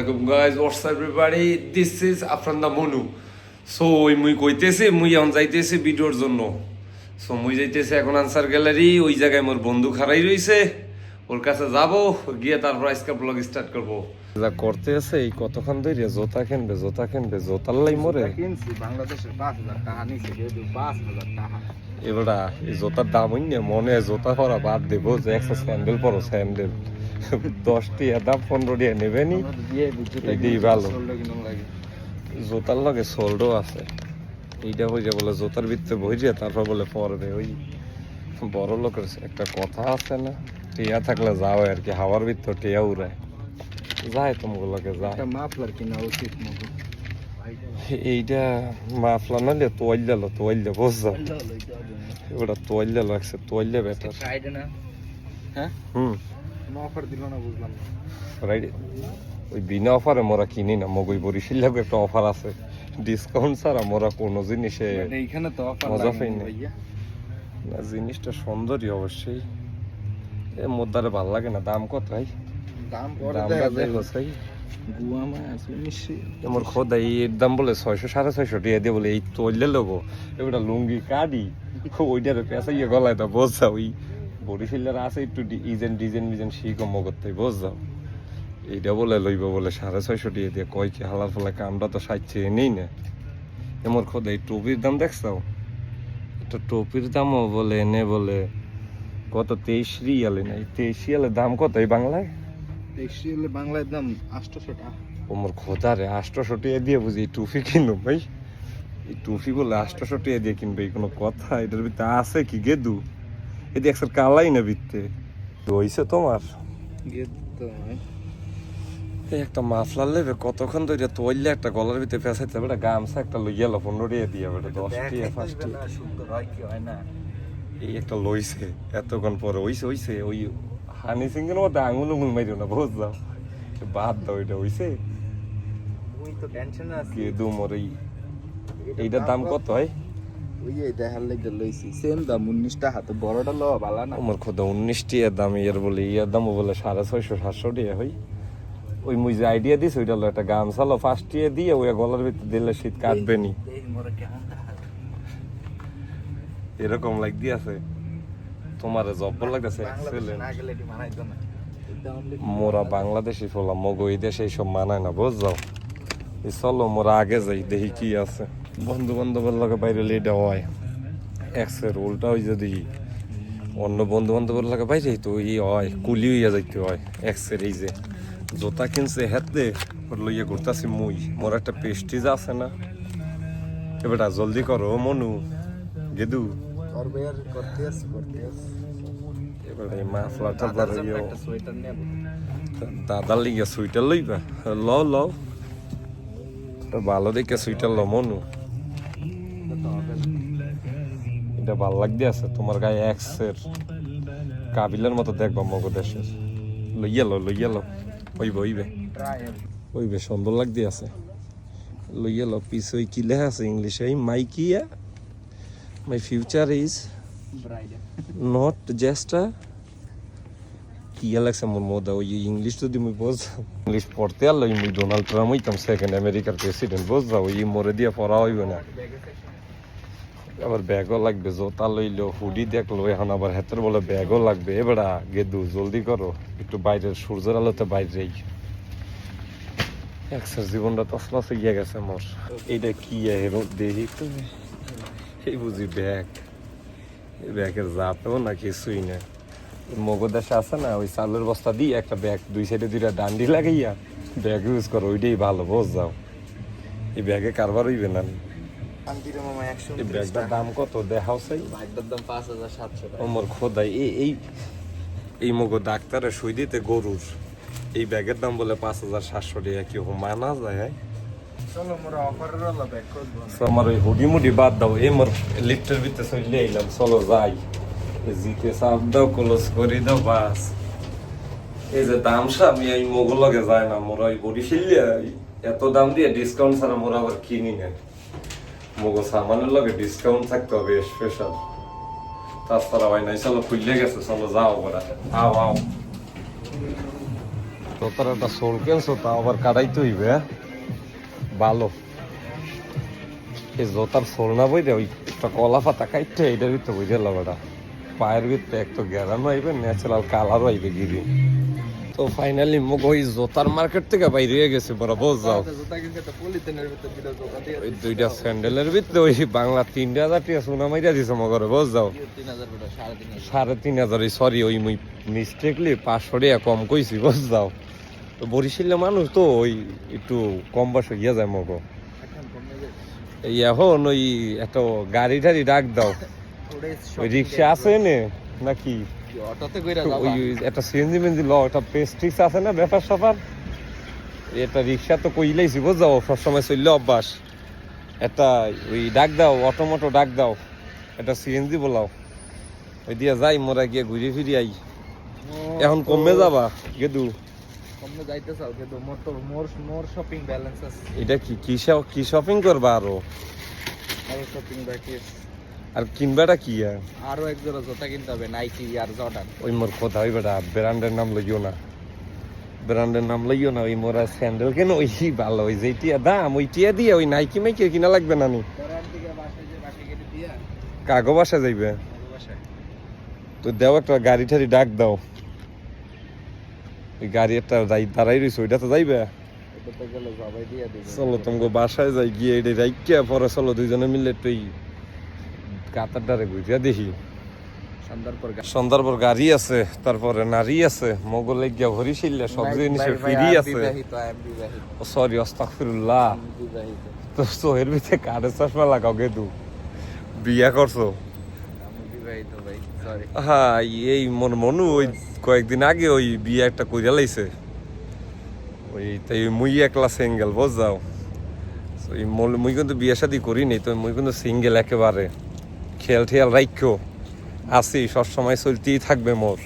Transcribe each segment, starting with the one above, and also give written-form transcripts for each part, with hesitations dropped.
Assalamualaikum guys, what's up everybody? This is Afranda Monu. So মুই কইতেছি মুই এখন যাইতেছি ভিডিওর জন্য। সো মুই যাইতেছি এখন আনসার গ্যালারি, ওই জায়গায় মোর বন্ধু খাড়াই রইছে, ওর কাছে যাব, গিয়ে তারপর আজকে ব্লগ স্টার্ট করব। যা করতে আছে এই কতক্ষণ ধরে জোতা কিনবে জোতার লাই মরে কিনছি বাংলাদেশের 5000 টাকা নিছে, যেহেতু 5000 টাকা এবারে এই জোতার দাম হইনে মনে জোতা পরা বাদ দেবো, যে একটা স্যান্ডেল পরো, স্যান্ডেল 10 টাকা দাম 15 টাকা নেবে নি, এটাই ভালো। জোতার লগে সোল্ডও আছে, এইটা হয়ে যায় বলে জোতার ভিতরে বইরে তারপর বলে পরবে। ওই বড় লোকের একটা কথা আছে না, টিয়া থাকলে যাও আর কি, হাওয়ার ভিতর টিয়া উড়ায় যায়, তোমাগুলোকে যায়। মাফলার কিনা উচিত মতো, এইটা মাফলা নাহলে তোয়াইলে বুঝছো, ওটা তোয়াইলে লাগছে, তোয়াইলে বেটার। হ্যাঁ অফার দিল না, বুঝলাম না। রাইট, ওই বিনা অফারে মোরা কিনি না, মগই বরিশাল লাগে একটা অফার আছে, ডিসকাউন্ট ছাড়া মোরা কোনো জিনিসে এইখানে তো অফার মজা পাই না। না জিনিসটা সুন্দরই অবশ্যই, এ মোদ্দারে ভাল লাগে না। দাম কত ভাই? দাম আমার খোদা এর দাম বলে 600 650 টাকা দিয়ে বলে এই তৈলে লোগো এবার লুঙ্গি কাটি ওইটার পেঁচাইয়ে গলায় তা বোঝ যাও। ওই বরিশালের আছে একটু ডিজাইন শিখো মগতে বোঝ যাও, এইটা বলে লইব বলে 650 টাকা দিয়ে, কয় কি হালার ফলে কামটা তো সাইছে নেই না। এমন খোদা এই টুপির দাম দেখছাও, একটা টুপির দামও বলে এনে বলে কত 23 রিয়ালে নাই, 23 রিয়ালের দাম কত এই বাংলায়? বাংলায় দাম 800 টাকা। ওমর খোদা রে, 800 টাকা দিয়ে বুঝি এই টুপি কিনবো ভাই? এই টুপি বলে 800 টাকা দিয়ে কিনবে, এই কোনো কথা? এটার ভিতরে আছে কি গেদু? এদি একসার কালাই না ভিতরে হইছে তোমার একটা মাফলার লেবে কতক্ষণ ধরে তৈলে একটা গলার ভিতরে ফেসাইতে হবে, গামছা একটা লইয়া লো 15 টাকা দিয়ে, 10 টাকা 5 টাকা এই একটা লইছে এতক্ষণ পরে হইছে ওই হানি সিংয়ের মধ্যে আঙুল মাইরো না বুঝ যাও, বাদ দাও, এটা হইছে কেদু মরে। এইটার দাম কত হয়? আমার খোদা 19 টাকার দাম, ইয়ার বলে ইয়ার দাম বলে 650 700 টাকা হয়। ওই মুই যে আইডিয়া দিস ওইটা হলো একটা গামছা লো 5 টাকা দিয়ে, ওই গলার ভিতরে দিলে শীত কাটবে নি, এরকম লাগ দিয়েছে। তোমার জব্বর লাগতেছে এক্সেলেন্ট। মোরা বাংলাদেশি ফলাম, মগো এই দেশে এইসব মানায় না বুঝ যাও। চলো মোরা আগে যাই, দেখি কি আছে। বন্ধু বান্ধবের লগে বাইরে এটা হয় এক্সের উল্টা, ওই যদি অন্য বন্ধু বান্ধবের লগে বাইরে তো ই হয় কুলি হইয়া যাইতে হয়। এক্সের এই যে জোতা কিনছে হাতে ওর লইয়া ঘুরতাছি মুই, মোর একটা পেস্টিজ আছে না, এবারটা জলদি করো মনু গেদু। এবারে মাফলাটা দাদার লিগে সুইটার লইবা, লও ভালো দেখে সুইটার লো মনু, এটা ভাল লাগতে আছে তোমার গায়ে এক্সের কাবিলের মতো দেখবা মগো দেশের। লইয়া লো হইবে সুন্দর লাগতে আছে, লইয়া লো। পিছে কি লেখা আছে ইংলিশে? মাইকিয়া my future is not just a কি লাগছে মোর মোদা। ওই ইংলিশ যদি মুই বুঝতাম, ইংলিশ পড়তে আলো মুই ডোনাল্ড ট্রাম্প হইতাম সেকেন্ড আমেরিকার প্রেসিডেন্ট বুঝতাম। ওই মোরে দিয়ে পড়া হইবে না, আবার ব্যাগও লাগবে, জোতা লইলো হুডি দেখলো, এখন আবার হাতের বলে ব্যাগও লাগবে। এবারা গেদু জলদি করো, একটু বাইরের সূর্যের আলোতে বাইরেই। একসার জীবনটা তসলাস গিয়ে গেছে মোর। এইটা কি হেরো দেখি তো, এই বুঝি ব্যাগ, এই ব্যাগের জাতেও না কিছুই না। মগো দেশে আছে না ওই চালের বস্তা দিয়ে একটা ব্যাগ, দুই সাইডে 2টা ডান্ডি লাগাইয়া ব্যাগ ইউজ করো, ওইটাই ভালো বোঝ যাও। এই ব্যাগে কারবার হইবে না। এই ব্যাগটার দাম কত দেখাও? চাই দাম 5700 টাকা। ওমর খোদাই এই মগো ডাক্তারে সই দিতে গরুর এই ব্যাগের দাম বলে 5700 টাকা, কি মানা যায়? আমার ওই হুডি মুডি বাদ দাও, এই মোর লিফটের ভিতরে চলে এলাম, চলো যাই। জিতে চাপ দাও, ক্লোজ করে দাও, বাস। এই যে দাম আমি এই মোগল লগে যায় না, মোরা ওই বরিশাল এত দাম দিয়ে ডিসকাউন্ট ছাড়া মোরা আবার কিনি না। মোগো সামানের লগে ডিসকাউন্ট থাকতে হবে স্পেশাল, তাছাড়া হয় নাই। চলো খুললে গেছে, চলো যাও ওরা, আও জোতার একটা সোল কেনছো তা আবার কাটাইতে হইবে ভালো এই জোতার সোল না বই দে ওই একটা কলা পাতা কাইটে এটার ভিতরে বুঝে লাগাটা পায়ের ভিতরে এক তো গ্যারানো আইবে ন্যাচারাল কালারও আইবে গিরি তো ফাইনালি মুখ ওই জোতার মার্কেট থেকে বাইরে হয়ে গেছে বড় বোঝ যাও ওই দুইটা স্যান্ডেলের ভিতরে ওই বাংলা 3,000 টাকা সোনা মাইরা দিছে মগরে বোঝ যাও 3,500 সরি ওই মুই মিস্টেকলি 500 টাকা কম কইছি বোঝ যাও তো বরিশালের মানুষ তো ওই একটু কম বয়সে গিয়ে যায় মগো এই এখন ওই এত গাড়ি টাড়ি ডাক দাও ওই রিক্সা আছে নে নাকি ওই একটা সিএনজি মেনজি ল একটা পেস্ট্রিক্স আছে না ব্যাপার স্যাপার এটা রিক্সা তো কইলেইছি বুঝাও সবসময় চললে অভ্যাস একটা ওই ডাক দাও অটোমোটো ডাক দাও একটা সিএনজি বলাও ওই দিয়া যাই মোরা গিয়ে ঘুরে ফিরে আই এখন কমে যাবা গেদু কমে যাইতে চাও কিন্তু মোর তো মোর শপিং ব্যালেন্স আছে এটা কি শপিং করবা আরো শপিং বাকি আর কিনবাটা কি আরো এক জোড়া জুতা কিনতে হবে নাইকি আর জর্ডান ওই মোর কথা ওই বেটা ব্র্যান্ডের নাম লইও না ব্র্যান্ডের নাম লইও না ওই মোরা স্যান্ডেল কেন ওই ভালো ওই যেটিয়া দাম ওইটিয়া দিয়ে ওই নাইকি মাইকি কিনা লাগবে না নি কাগো বাসা যাইবে তো দেও একটা গাড়ি ঠাড়ি ডাক দাও ওই গাড়ি একটা দাঁড়াই রয়েছে ওইটা তো যাইবে চলো তোমাকে বাসায় যাই গিয়ে এটা রাইকিয়া পরে চলো দুইজনে মিলে একটু কাতার ডারে ঘুরিয়া দেখি সন্ধ্যার পর গাড়ি আছে তারপরে নারী আছে মোগলে গিয়া হরিশিল্লা সব জিনিসের ফিরি আছে সরি আস্তাগফিরুল্লাহ তো সোহের ভিতরে কারে চশমা লাগাও গেদু বিয়া করছো হ্যাঁ এই মনু ওই কয়েকদিন আগে ওই বিয়ে একটা কইরা লাইছে ওই তাই মুই একলা সিঙ্গেল বুঝ যাও মুই কিন্তু বিয়ে শাদি করিনি তো মুই কিন্তু সিঙ্গেল একেবারে খেয়াল ঠেয়াল রাখো আছি সবসময় চলতেই থাকবে মোর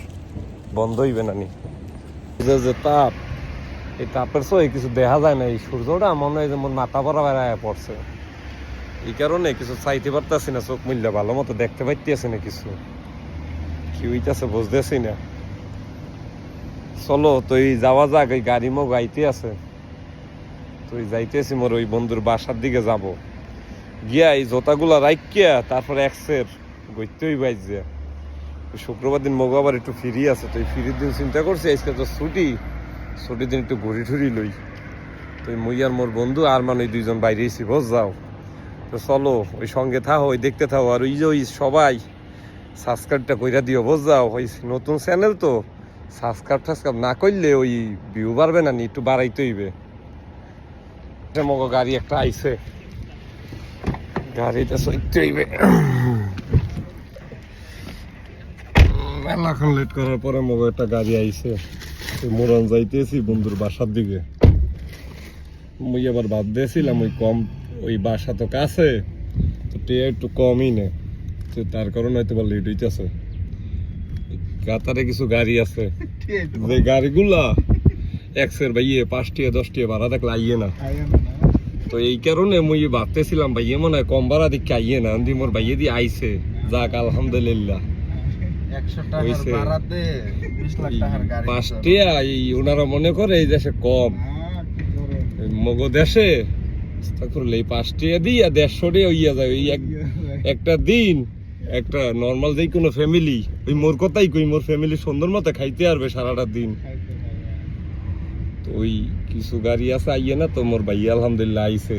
বন্ধ হইবে না নি যে তাপ এই তাপের সই কিছু দেখা যায় না এই সূর্যটা মনে হয় যে মোর মাথা পরা বেড়ায় পড়ছে এই কারণে কিছু চাইতে পারতেছি না চোখ মিললে ভালো মতো দেখতে পাইতেছি না কিছু কি হইতেছে বুঝতেছি না চলো তুই যাওয়া যাক এই গাড়ি মো গাইতে আছে তুই যাইতেছি মোর ওই বন্ধুর বাসার দিকে যাব গিয়া এই জোতাগুলা রাখিয়া তারপরে এক্সের গইতেই বাইজে শুক্রবার দিন মগো আবার একটু ফ্রি আছে তো এই ফ্রির দিন চিন্তা করছি আজকে তো ছুটির দিন একটু ঘুরি ঠুরি লই তো মুই আর মোর বন্ধু আর মানে দুইজন বাইরে এসি বস যাও তো চলো ওই সঙ্গে থাকো ওই দেখতে থাকো আর ওই যে ওই সবাই সাবস্ক্রাইবটা কইরা দিও বস যাও ওই নতুন চ্যানেল তো সাবস্ক্রাইব না করলে ওই ভিউ বাড়বে না নি একটু বাড়াইতে হইবে মগো গাড়ি একটা আইছে গাড়িটা সইতে হইবে মেলাক্ষণ লেট করার পরে মগো একটা গাড়ি আইছে মোরান যাইতেছি বন্ধুর বাসার দিকে মুই আবার বাদ দিয়েছিলাম ওই কম ওই বাসা তো কাছে তো টিয়া একটু কমই নে তো তার কারণে হয়তো বা লেট হইতেছে কাতারে কিছু গাড়ি আছে যে গাড়িগুলা এক্সের ভাইয়ে 5 টাকা 10 টাকা ভাড়া দেখলে আইয়ে না তো এই কারণে মুই ভাবতেছিলাম ভাইয়ে মনে হয় কম ভাড়া দিকে আইয়ে না আমি মোর ভাইয়ে দিয়ে আইছে যাক আলহামদুলিল্লাহ 100 টাকার ভাড়াতে 20 লাখ টাকার গাড়ি 5 টাকা এই ওনারা মনে করে এই দেশে কম মগো দেশে এই 5 টাকা দিয়ে 150 টাকা হইয়া যায় ওই একটা দিন একটা নর্মাল যেই কোনো ফ্যামিলি ওই মোর কথাই কই মোর ফ্যামিলি সুন্দর মতো খাইতে পারবে সারাটা দিন তো ওই কিছু গাড়ি আছে আইয়ে না তো মোর ভাই আলহামদুলিল্লাহ আইছে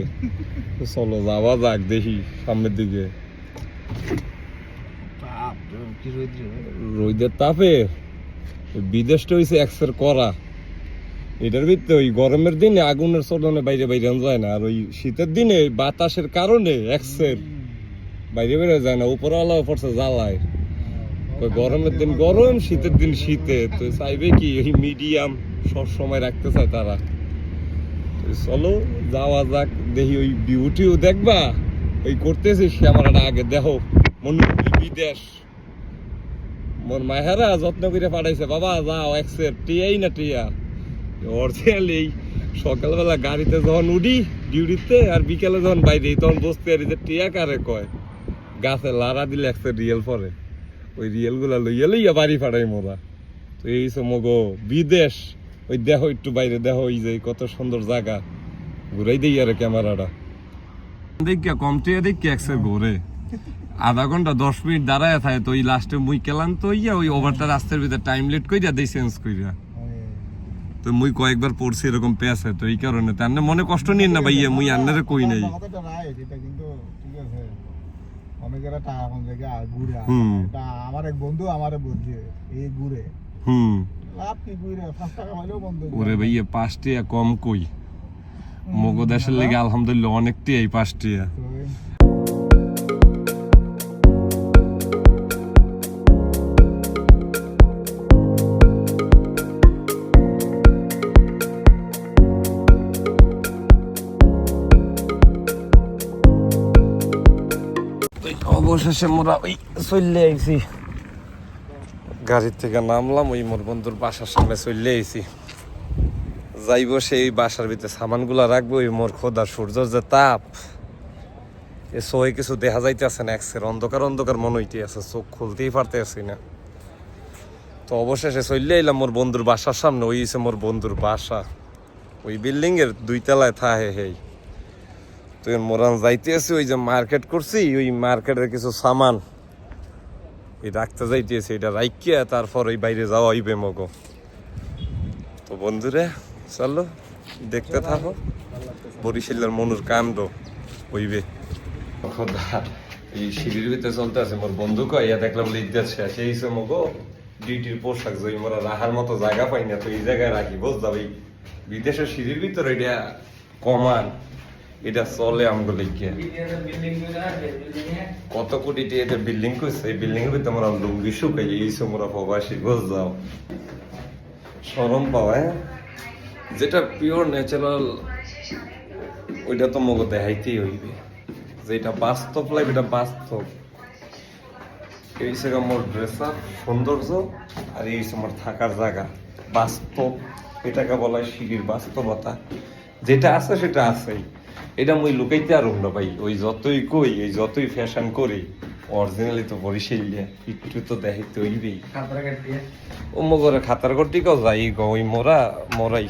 চলো যাওয়া যাক দেখি সামনের দিকে রোদের তাপে বিদেশটা হইছে এক্সের করা এটার ভিতরে ওই গরমের দিনে আগুনের চলনে বাইরে যায় না আর ওই শীতের দিনে বাতাসের কারণে এক্সের বাইরে বেরোয় যায় না উপরওয়ালা পড়ছে জ্বালায় ওই গরমের দিন গরম শীতের দিন শীতে তো চাইবে কি ওই মিডিয়াম সব সময় রাখতে চায় তারা চলো যাওয়া যাক দেখি ওই বিউটিও দেখবা ওই করতেছি ক্যামেরাটা আগে দেখো মনে বিদেশ মোর মায়েরা যত্ন করে পাঠাইছে বাবা যাও এক্সের টিয়াই না টিয়া অরিজিনাল এই সকালবেলা গাড়িতে যখন উঠি ডিউটিতে আর বিকেলে যখন বাইরে তখন বসতে আর টিয়া কারে কয় গাছে লাড়া দিলে একটা রিয়েল পরে ওই রিয়েল গুলা লইয়া লইয়া বাড়ি ফাটাই মোরা তো এই মগো বিদেশ ওই দেখো একটু বাইরে দেখো ওই যে কত সুন্দর জায়গা ঘুরাই দেই আর ক্যামেরাটা দেখিয়া কমতে দেখিয়া একসের ঘুরে আধা ঘন্টা 10 মিনিট দাঁড়ায় থাকে তো ওই লাস্টে মুই কেলান তো ইয়া ওই ওভারটা রাস্তার ভিতরে টাইম লেট কইরা দেই চেঞ্জ কইরা তো মুই কয়েকবার পড়ছি এরকম পেছে তো এই কারণে তার মনে কষ্ট নিন না ভাইয়া মুই আন্নারে কই নাই কথাটা রাইট এটা কিন্তু ঠিক আছে অনেকেরা টাকা কোন জায়গায় আর ঘুরে এটা আমার এক বন্ধু আমারে বলছে এই ঘুরে লাভ কি ঘুরে 5 টাকা হইলেও বন্ধু ওরে ভাইয়া 5 টাকা কম কই মগো দেশের লাগি আলহামদুলিল্লাহ অনেকটাই এই 5 টাকা অবশেষে মোরা ওই চলে আইছি গাড়ির থেকে নামলাম ওই মোর বন্ধুর বাসার সামনে চলে আইছি যাইব সেই বাসার ভিতরে সামানগুলা রাখবো ওই মোর খোদা সূর্যর যে তাপ এ সই কিছু দেখা যাইতেছে না একসের অন্ধকার অন্ধকার মনে হইতে আছে চোখ খুলতেই পারতে আছি না তো অবশেষে চলে এলাম মোর বন্ধুর বাসার সামনে ওই হচ্ছে মোর বন্ধুর বাসা ওই বিল্ডিং এর 2 তলায় থাহে হেই তো মোরান যাইতে আছি ওই যে মার্কেট করছি ওই মার্কেটের কিছু সামান ওই রাখতে যাইতেছি এটা রাখিয়া তারপর ওই বাইরে যাওয়া হইবে মগো তো বন্ধুরে চলো দেখতে থাকো বরিশালের মনুর কাণ্ড হইবে এই সিঁড়ির ভিতরে চলতে আছে মোর বন্ধু কয় ইয়া দেখলাম লিখতে শেষ এইছে মগো ডিউটির পোশাক যদি মোরা রাখার মতো জায়গা পাই না তো এই জায়গায় রাখি বুঝ যাবে বিদেশের সিঁড়ির ভিতরে এটা কমান এটা চলে আমগো লিখিয়া কত কোটি টাকা বিল্ডিং করছে এই বিল্ডিং এর ভিতরে মোরা লুঙ্গি শুকাই এইছে মোরা প্রবাসী বুঝ যাও শরম পাওয়া যেটা পিওর ন্যাচারাল ওইটা তো মগো দেখাইতেই হইবে যেটা বাস্তব লাইফ এটা বাস্তব এই সে আমার ড্রেস আপ সৌন্দর্য আর এই আমার থাকার জায়গা বাস্তব এটাকে বলা হয় সিঁড়ির বাস্তবতা যেটা আছে সেটা আছেই এটা মুই লুকাইতে আর না ভাই ওই যতই কই এই যতই ফ্যাশন করি অরিজিনালি তো বরিশালিয়া একটু তো দেখাইতে হইবেই ও মগরে খাতার গটিকেও যাই ওই মোরাই